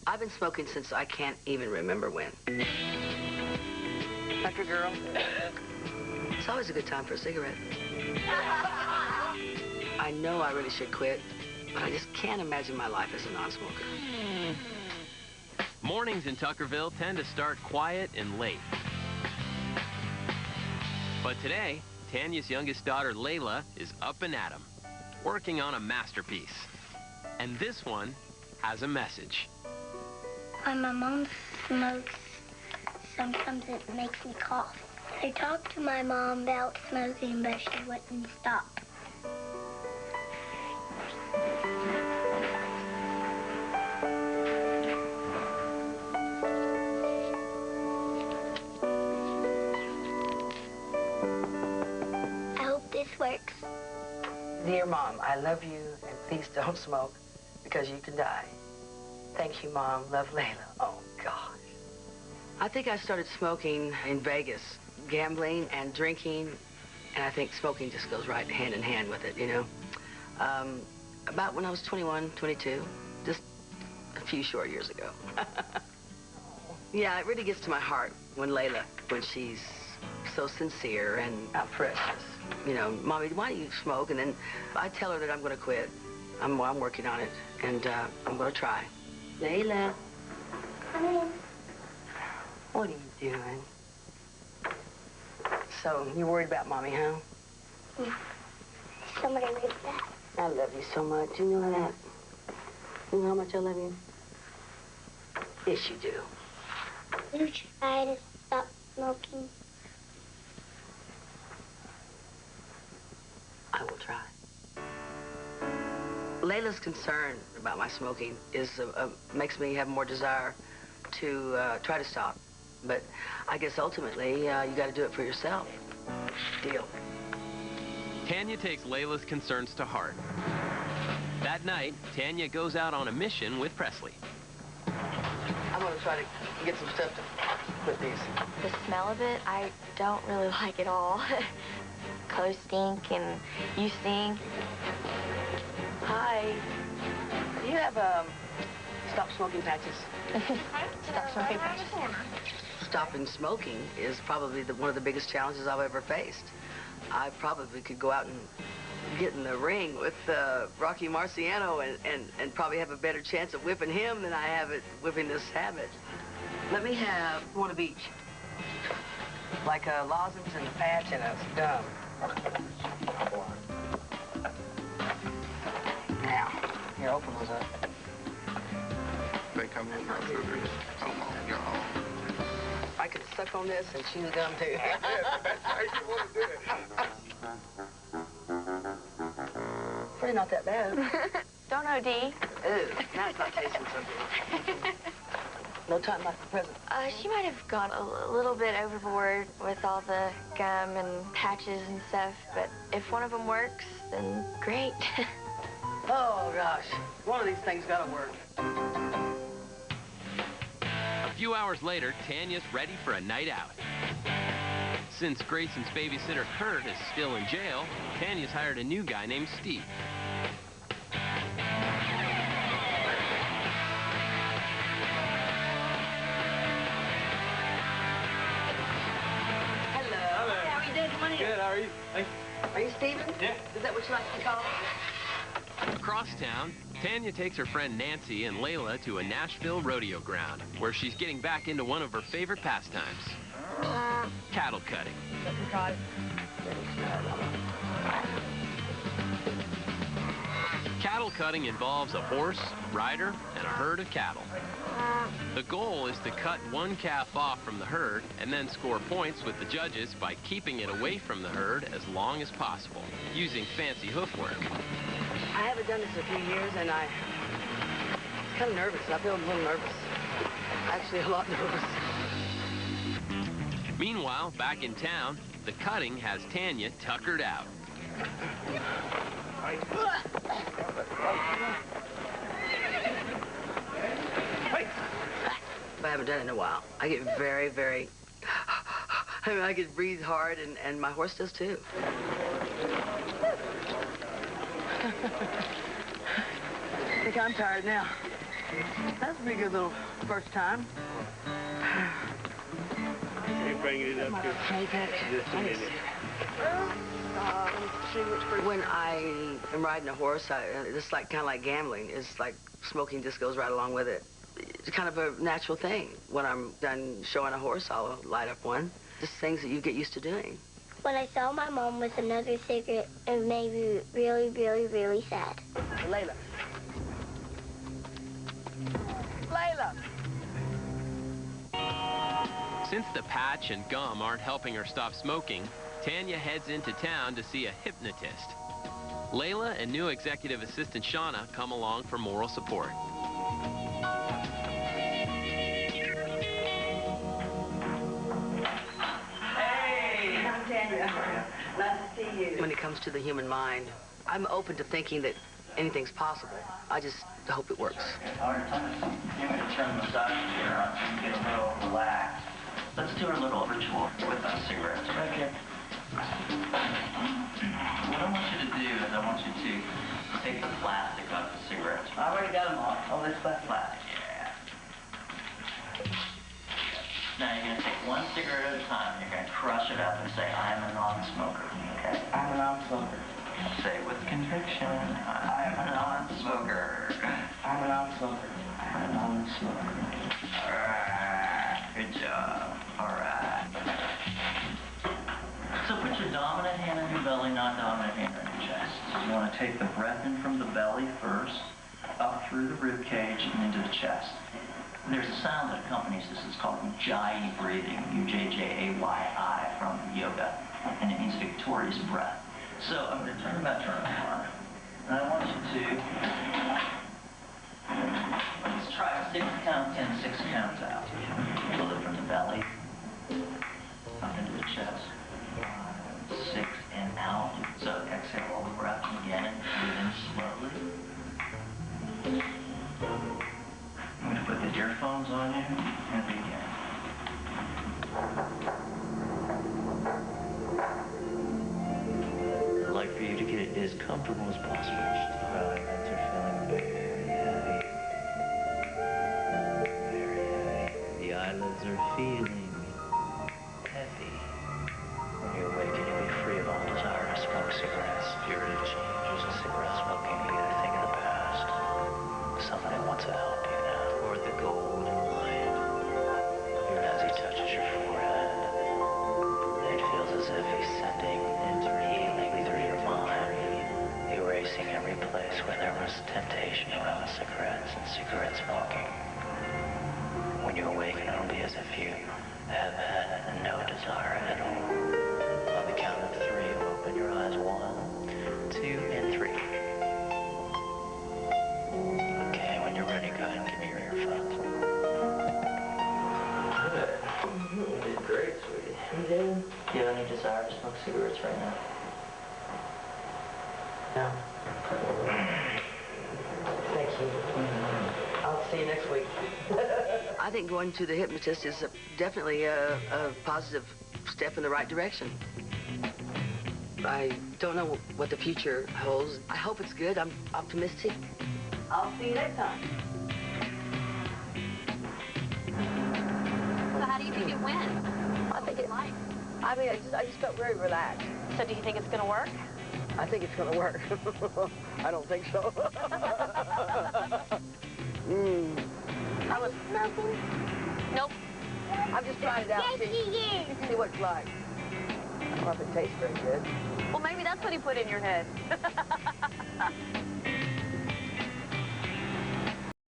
I've been smoking since I can't even remember when. Country girl. It's always a good time for a cigarette. I know I really should quit, but I just can't imagine my life as a non-smoker. Mornings in Tuckerville tend to start quiet and late. But today, Tanya's youngest daughter, Layla, is up and at 'em, working on a masterpiece. And this one has a message. When my mom smokes, sometimes it makes me cough. I talked to my mom about smoking, but she wouldn't stop. I hope this works. Dear Mom, I love you, and please don't smoke, because you can die. Thank you, Mom. Love, Layla. Oh, gosh. I think I started smoking in Vegas, gambling and drinking, and I think smoking just goes right hand in hand with it, you know. About when I was 21, 22, just a few short years ago. Yeah, it really gets to my heart when Layla, when she's so sincere and precious. You know, Mommy, why do you smoke? And then I tell her that I'm going to quit. I'm working on it, and I'm going to try. Layla. Come in. What are you doing? So, you're worried about Mommy, huh? Yeah. Somebody read that. I love you so much. You know that? You know how much I love you? Yes, you do. You try to stop smoking. I will try. Layla's concern about my smoking is makes me have more desire to try to stop. But I guess ultimately, you got to do it for yourself. Deal. Tanya takes Layla's concerns to heart. That night, Tanya goes out on a mission with Presley. I'm going to try to get some stuff to put these. The smell of it, I don't really like at all. Clothes stink and you stink. Hi. Do you have stop smoking patches? Stop smoking patches. Stopping smoking is probably one of the biggest challenges I've ever faced. I probably could go out and get in the ring with Rocky Marciano and probably have a better chance of whipping him than I have at whipping this habit. Let me have one of each. Like a lozenge and a patch and a gum. Now, here, open those up. They come in my food. Come on, y'all. I could suck on this and chew the gum, too. How you want to do it? Pretty not that bad. Don't OD. Ooh, now it's not tasting so good. No time like the present. She might have gone a little bit overboard with all the gum and patches and stuff, but if one of them works, then great. Oh, gosh. One of these things gotta work. A few hours later, Tanya's ready for a night out. Since Grayson's babysitter, Curt, is still in jail, Tanya's hired a new guy named Steve. Hello. How are you doing? Come on in. Good, how are you? Hey. Are you Steven? Yeah. Is that what you like to call? Across town, Tanya takes her friend Nancy and Layla to a Nashville rodeo ground, where she's getting back into one of her favorite pastimes, cattle cutting. Cattle cutting involves a horse, rider, and a herd of cattle. The goal is to cut one calf off from the herd and then score points with the judges by keeping it away from the herd as long as possible, using fancy hoof work. I haven't done this in a few years, and I'm kind of nervous. I feel a little nervous. Actually, a lot nervous. Meanwhile, back in town, the cutting has Tanya tuckered out. I haven't done it in a while. I get very, very... I mean, I could breathe hard, and my horse does, too. I think I'm tired now. That's a pretty good little first time. You're bringing it up here. Just a minute. When I am riding a horse, it's like kind of like gambling. It's like smoking just goes right along with it. It's kind of a natural thing. When I'm done showing a horse, I'll light up one. Just things that you get used to doing. When I saw my mom with another cigarette, it made me really, really, really sad. Layla. Layla! Since the patch and gum aren't helping her stop smoking, Tanya heads into town to see a hypnotist. Layla and new executive assistant Shauna come along for moral support. Hey! I'm Tanya. Nice to see you. When it comes to the human mind, I'm open to thinking that anything's possible. I just hope it works. All right, Tanya, you're going to turn the massage chair on so you can get a little relaxed. Let's do a little ritual with cigarettes. Okay. What I want you to do is I want you to take the plastic off the cigarettes. I already got them off. Oh, this plastic. Yeah. Now you're going to take one cigarette at a time. You're going to crush it up and say, I am a non-smoker. Okay? I'm a non-smoker. Say it with conviction. I am a non-smoker. I'm a non-smoker. I'm a non-smoker. All right. Good job. All right. So put your dominant hand on your belly, non-dominant hand on your chest. You want to take the breath in from the belly first, up through the rib cage and into the chest. There's a sound that accompanies this. It's called Ujjayi breathing, U-J-J-A-Y-I from yoga, and it means victorious breath. So I'm going to turn the metronome on, and I want you to let's try 6 counts in, 6 counts out. Pull it from the belly up into the chest. 6 and out. So exhale all the breath again and breathe in slowly. I'm going to put the earphones on you and begin. I'd like for you to get it as comfortable as possible. Just the eyelids are feeling very heavy. Very heavy. The eyelids are feeling heavy. When you awaken, you'll be free of all desire to smoke cigarettes. Spirit of change is cigarette smoking be the thing of the past. Somebody wants to help you now toward the golden light. Even as he touches your forehead, it feels as if he's sending healing through your mind, erasing every place where there was temptation around cigarettes and cigarette smoking. When you awaken, it'll be as if you have had no desire at all. On the count of 3, open your eyes. 1, 2, and 3. Okay, when you're ready, go ahead and give me your earphones. Good. You did great, sweetie. You did? Do you have any desire to smoke cigarettes right now? No. Thank you. I'll see you next week. I think going to the hypnotist is definitely a positive step in the right direction. I don't know what the future holds. I hope it's good. I'm optimistic. I'll see you next time. So how do you think it went? I think it might. I mean, I just felt very relaxed. So do you think it's going to work? I think it's going to work. I don't think so. I was smoking. Nope. I'm just trying it out. Yes, See what it's like. I don't know if it tastes very good. Well, maybe that's what he put in your head.